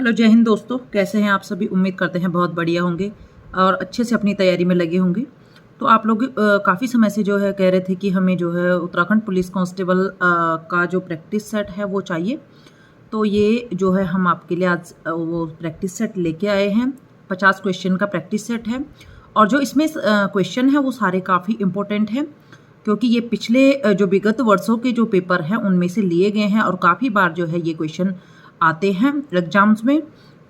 Hello, जय हिंद दोस्तों। कैसे हैं आप सभी? उम्मीद करते हैं बहुत बढ़िया होंगे और अच्छे से अपनी तैयारी में लगे होंगे। तो आप लोग काफ़ी समय से जो है कह रहे थे कि हमें जो है उत्तराखंड पुलिस कांस्टेबल का जो प्रैक्टिस सेट है वो चाहिए। तो ये जो है हम आपके लिए आज वो प्रैक्टिस सेट लेके आए हैं। 50 क्वेश्चन का प्रैक्टिस सेट है और जो इसमें क्वेश्चन है वो सारे काफ़ी इम्पोर्टेंट हैं, क्योंकि ये पिछले जो विगत वर्षों के जो पेपर हैं उनमें से लिए गए हैं और काफ़ी बार जो है ये क्वेश्चन आते हैं एग्जाम्स में।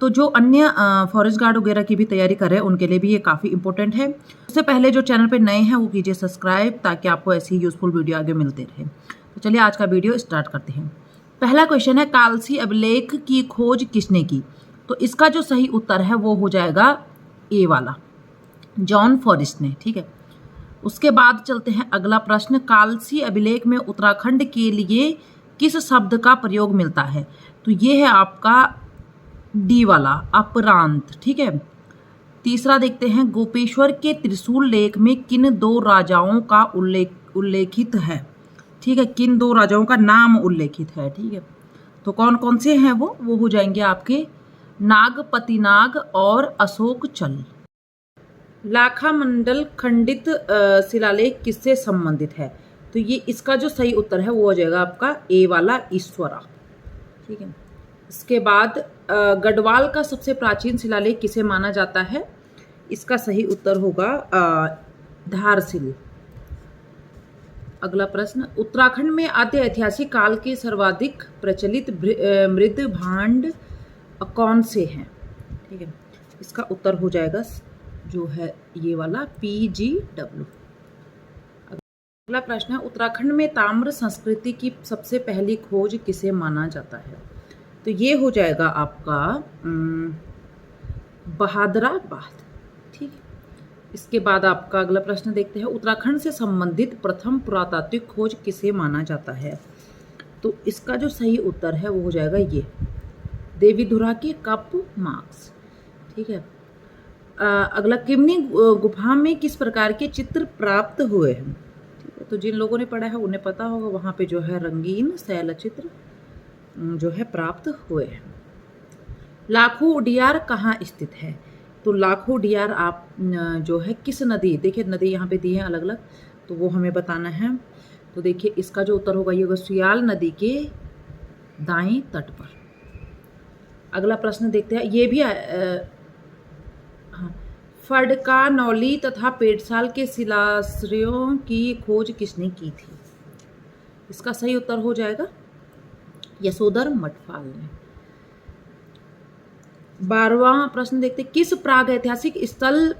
तो जो अन्य फॉरेस्ट गार्ड वगैरह की भी तैयारी कर रहे हैं उनके लिए भी ये काफ़ी इंपॉर्टेंट है। उससे पहले जो चैनल पे नए हैं वो कीजिए सब्सक्राइब, ताकि आपको ऐसी यूजफुल वीडियो आगे मिलते रहे। तो चलिए आज का वीडियो स्टार्ट करते हैं। पहला क्वेश्चन है, कालसी अभिलेख की खोज किसने की? तो इसका जो सही उत्तर है वो हो जाएगा ए वाला, जॉन फॉरेस्ट ने। ठीक है, उसके बाद चलते हैं अगला प्रश्न, कालसी अभिलेख में उत्तराखंड के लिए किस शब्द का प्रयोग मिलता है? तो ये है आपका डी वाला, अपरांत। ठीक है, तीसरा देखते हैं, गोपेश्वर के त्रिशूल लेख में किन दो राजाओं का उल्लेखित है? ठीक है, किन दो राजाओं का नाम उल्लेखित है? ठीक है, तो कौन कौन से हैं वो हो जाएंगे आपके नागपति नाग और अशोक चल। लाखा मंडल खंडित शिलालेख किससे संबंधित है? तो ये इसका जो सही उत्तर है वो हो जाएगा आपका ए वाला, ईश्वरा। ठीक है, इसके बाद गढ़वाल का सबसे प्राचीन शिलालेख किसे माना जाता है? इसका सही उत्तर होगा धारसिल। अगला प्रश्न, उत्तराखंड में आद्य ऐतिहासिक काल के सर्वाधिक प्रचलित मृद भांड कौन से हैं? ठीक है, इसका उत्तर हो जाएगा जो है ये वाला, PGW। अगला प्रश्न है, उत्तराखंड में ताम्र संस्कृति की सबसे पहली खोज किसे माना जाता है? तो ये हो जाएगा आपका बहादुराबाद। ठीक है, इसके बाद आपका अगला प्रश्न देखते हैं, उत्तराखंड से संबंधित प्रथम पुरातात्विक खोज किसे माना जाता है? तो इसका जो सही उत्तर है वो हो जाएगा ये, देवीधुरा के कप मार्क्स। ठीक है, अगला, किमनी गुफा में किस प्रकार के चित्र प्राप्त हुए हैं? ठीक है, तो जिन लोगों ने पढ़ा है उन्हें पता होगा, वहाँ पे जो है रंगीन शैल चित्र जो है प्राप्त हुए हैं। लाखो उडियार कहाँ स्थित है? तो लाखो उडियार आप जो है किस नदी, देखिए नदी यहाँ पे दी है अलग अलग, तो वो हमें बताना है। तो देखिए इसका जो उत्तर होगा ये होगा सुयाल नदी के दाएं तट पर। अगला प्रश्न देखते हैं, ये भी फड़कानौली तथा पेटसाल के शिलाश्रयों की खोज किसने की थी? इसका सही उत्तर हो जाएगा यशोधर मठपाल ने। 12वां प्रश्न देखते, किस प्राग ऐतिहासिक स्थल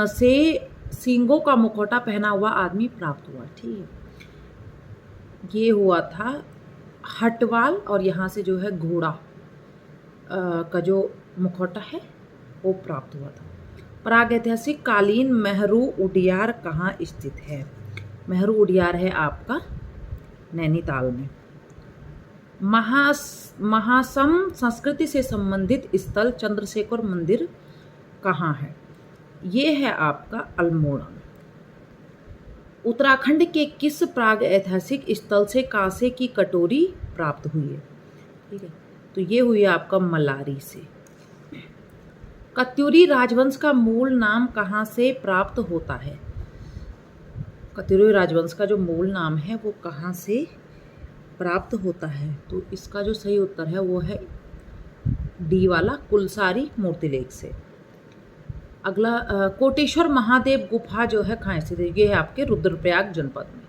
से सींगों का मुखौटा पहना हुआ आदमी प्राप्त हुआ? ठीक है, ये हुआ था हटवाल, और यहाँ से जो है घोड़ा का जो मुखौटा है वो प्राप्त हुआ था। प्राग ऐतिहासिक कालीन मेहरू उडियार कहाँ स्थित है? मेहरू उडियार है आपका नैनीताल में। महासम संस्कृति से संबंधित स्थल चंद्रशेखर मंदिर कहाँ है? ये है आपका अल्मोड़ा में। उत्तराखंड के किस प्राग ऐतिहासिक स्थल से कांसे की कटोरी प्राप्त हुई है? ठीक है, तो ये हुई आपका मलारी से। कत्यूरी राजवंश का मूल नाम कहाँ से प्राप्त होता है? कत्यूरी राजवंश का जो मूल नाम है वो कहाँ से प्राप्त होता है? तो इसका जो सही उत्तर है वो है डी वाला, कुलसारी मूर्तिलेख से। अगला, कोटेश्वर महादेव गुफा जो है कहाँ स्थित है? ये है आपके रुद्रप्रयाग जनपद में।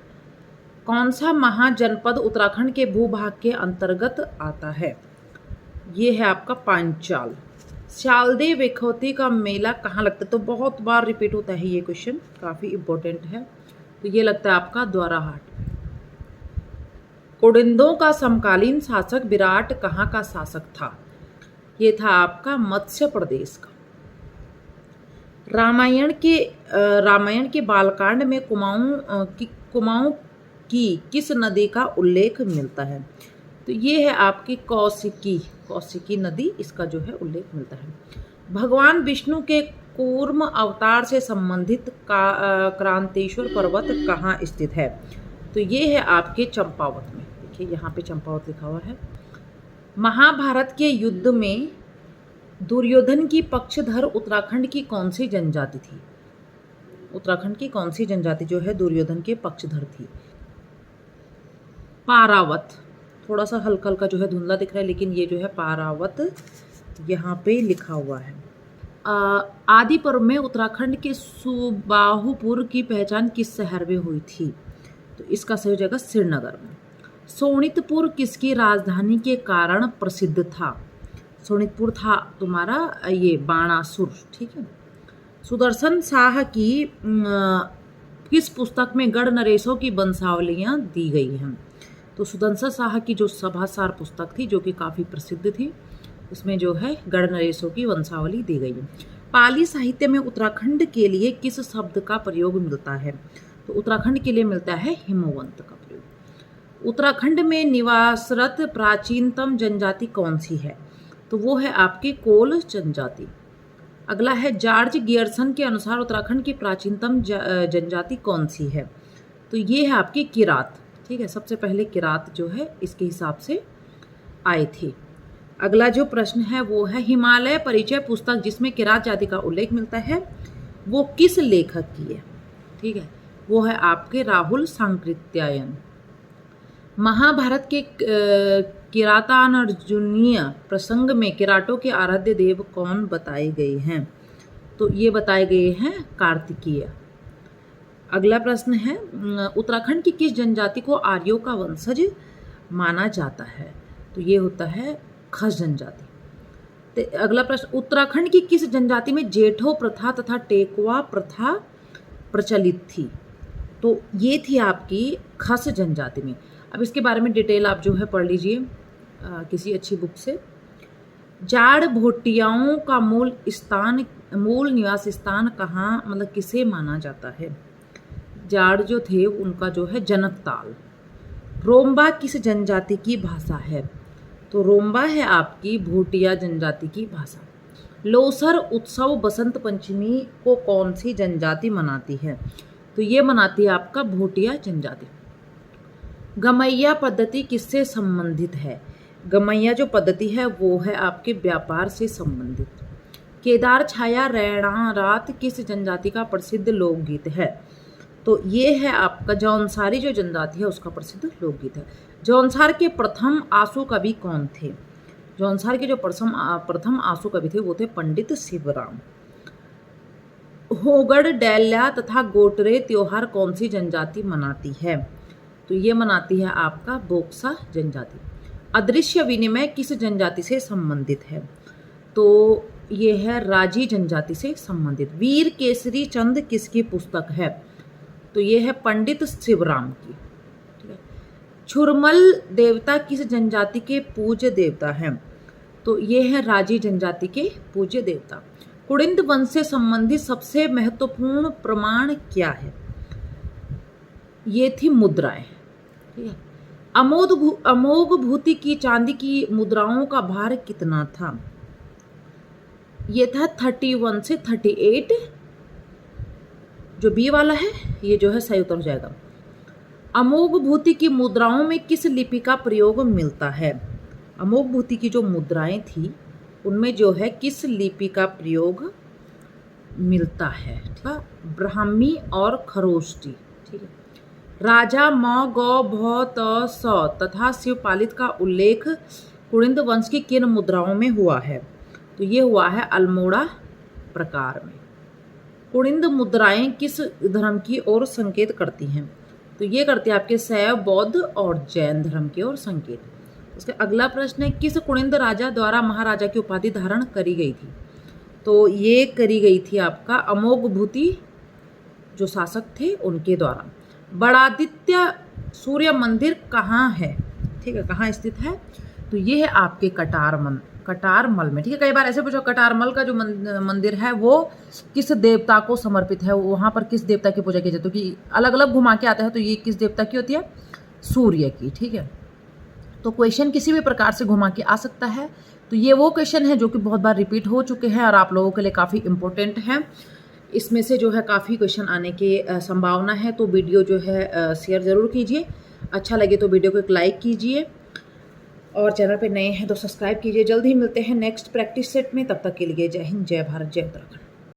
कौन सा महाजनपद उत्तराखंड के भूभाग के अंतर्गत आता है? ये है आपका पांचाल। शालदे वेखोती का मेला कहाँ लगता है? तो बहुत बार रिपीट होता है ये क्वेश्चन, काफ़ी इंपॉर्टेंट है। तो ये लगता है आपका द्वाराहाट। कुडिंदों का समकालीन शासक विराट कहाँ का शासक था? ये था आपका मत्स्य प्रदेश का। रामायण के बालकांड में कुमाऊं की किस नदी का उल्लेख मिलता है? तो ये है आपकी कौशिकी नदी, इसका जो है उल्लेख मिलता है। भगवान विष्णु के कूर्म अवतार से संबंधित क्रांतेश्वर पर्वत कहाँ स्थित है? तो ये है आपके चंपावत में। देखिए यहाँ पे चंपावत लिखा हुआ है। महाभारत के युद्ध में दुर्योधन की पक्षधर उत्तराखंड की कौन सी जनजाति थी? उत्तराखंड की कौन सी जनजाति जो है दुर्योधन के पक्षधर थी? पारावत। थोड़ा सा हल्का हल्का जो है धुंधला दिख रहा है, लेकिन ये जो है पारावत यहाँ पे लिखा हुआ है। आदि पर्व में उत्तराखंड के सुबाहुपुर की पहचान किस शहर में हुई थी? तो इसका सही हो जाएगा श्रीनगर में। सोनितपुर किसकी राजधानी के कारण प्रसिद्ध था? सोनितपुर था तुम्हारा ये बाणासुर, ठीक है। सुदर्शन शाह की किस पुस्तक में गढ़ नरेशों की वंशावलियाँ दी गई हैं? तो सुदर्शन शाह की जो सभासार पुस्तक थी जो कि काफ़ी प्रसिद्ध थी, उसमें जो है गढ़ नरेशों की वंशावली दी गई है। पाली साहित्य में उत्तराखंड के लिए किस शब्द का प्रयोग मिलता है? तो उत्तराखंड के लिए मिलता है हिमवंत का प्रयोग। उत्तराखंड में निवासरत प्राचीनतम जनजाति कौन सी है? तो वो है आपकी कोल जनजाति। अगला है जॉर्ज गियर्सन के अनुसार उत्तराखंड की प्राचीनतम जनजाति कौन सी है? तो ये है आपकी किरात, ठीक है। सबसे पहले किरात जो है इसके हिसाब से आए थे। अगला जो प्रश्न है वो है हिमालय परिचय पुस्तक जिसमें किरात जाति का उल्लेख मिलता है वो किस लेखक की है? ठीक है, वो है आपके राहुल सांकृत्यायन। महाभारत के किरातार्जुनीय प्रसंग में किराटों के आराध्य देव कौन बताए गए हैं? तो ये बताए गए हैं कार्तिकेय। अगला प्रश्न है उत्तराखंड की किस जनजाति को आर्यों का वंशज माना जाता है? तो ये होता है खस जनजाति। तो अगला प्रश्न उत्तराखंड की किस जनजाति में जेठो प्रथा तथा टेकवा प्रथा प्रचलित थी? तो ये थी आपकी खस जनजाति में। अब इसके बारे में डिटेल आप जो है पढ़ लीजिए किसी अच्छी बुक से। जाड़ भोटियाओं का मूल निवास स्थान कहाँ, मतलब किसे माना जाता है? जाड़ जो थे उनका जो है जनकताल। रोम्बा किस जनजाति की भाषा है? तो रोम्बा है आपकी भोटिया जनजाति की भाषा। लोसर उत्सव बसंत पंचमी को कौन सी जनजाति मनाती है? तो ये मनाती है आपका भोटिया जनजाति। गमैया पद्धति किससे संबंधित है? गमैया जो पद्धति है वो है आपके व्यापार से संबंधित। केदार छाया रैणा रात किस जनजाति का प्रसिद्ध लोकगीत है? तो ये है आपका जौनसारी जो जनजाति है उसका प्रसिद्ध लोकगीत है। जौनसार के प्रथम आंसू कवि कौन थे? जौनसार के जो प्रथम आंसू कवि थे वो थे पंडित शिवराम। होगड़ डैल्या तथा गोटरे त्योहार कौन सी जनजाति मनाती है? तो ये मनाती है आपका बोक्सा जनजाति। अदृश्य विनिमय किस जनजाति से संबंधित है? तो ये है राजी जनजाति से संबंधित। वीर केसरी चंद किसकी पुस्तक है? तो ये है पंडित शिवराम की, ठीक है। छुरमल देवता किस जनजाति के पूज्य देवता हैं? तो ये है राजी जनजाति के पूज्य देवता। कुड़िंद वंश से संबंधित सबसे महत्वपूर्ण प्रमाण क्या है? ये थी मुद्राएं, ठीक है। अमोघ भूति की चांदी की मुद्राओं का भार कितना था? ये था 31 से 38। जो बी वाला है ये जो है सही उत्तर हो जाएगा। अमोघ भूति की मुद्राओं में किस लिपि का प्रयोग मिलता है? अमोघ भूति की जो मुद्राएं थी उनमें जो है किस लिपि का प्रयोग मिलता है? ठीक है, ब्राह्मी और खरोष्टी, ठीक है। राजा म गौ भ त स तथा शिवपालित का उल्लेख कुड़िंद वंश की किन मुद्राओं में हुआ है? तो ये हुआ है अल्मोड़ा प्रकार में। कुड़िंद मुद्राएं किस धर्म की ओर संकेत करती हैं? तो ये करती है आपके शैव बौद्ध और जैन धर्म की ओर संकेत। उसका अगला प्रश्न है किस कुड़िंद राजा द्वारा महाराजा की उपाधि धारण करी गई थी? तो ये करी गई थी आपका अमोघ भूति जो शासक थे उनके द्वारा। बड़ादित्य सूर्य मंदिर कहाँ है? ठीक है, कहाँ स्थित है? तो ये है आपके कटारमल में, ठीक है। कई बार ऐसे पूछो कटारमल का जो मंदिर है वो किस देवता को समर्पित है, वहाँ पर किस देवता की पूजा की जाती है? क्योंकि अलग अलग घुमा के आता है तो ये किस देवता की होती है? सूर्य की, ठीक है। तो क्वेश्चन किसी भी प्रकार से घुमा के आ सकता है। तो ये वो क्वेश्चन है जो कि बहुत बार रिपीट हो चुके हैं और आप लोगों के लिए काफ़ी इंपॉर्टेंट हैं। इसमें से जो है काफ़ी क्वेश्चन आने की संभावना है। तो वीडियो जो है शेयर ज़रूर कीजिए, अच्छा लगे तो वीडियो को एक लाइक कीजिए। और चैनल पे नए हैं तो सब्सक्राइब कीजिए। जल्द ही मिलते हैं नेक्स्ट प्रैक्टिस सेट में, तब तक के लिए जय हिंद, जय भारत, जय उत्तराखंड।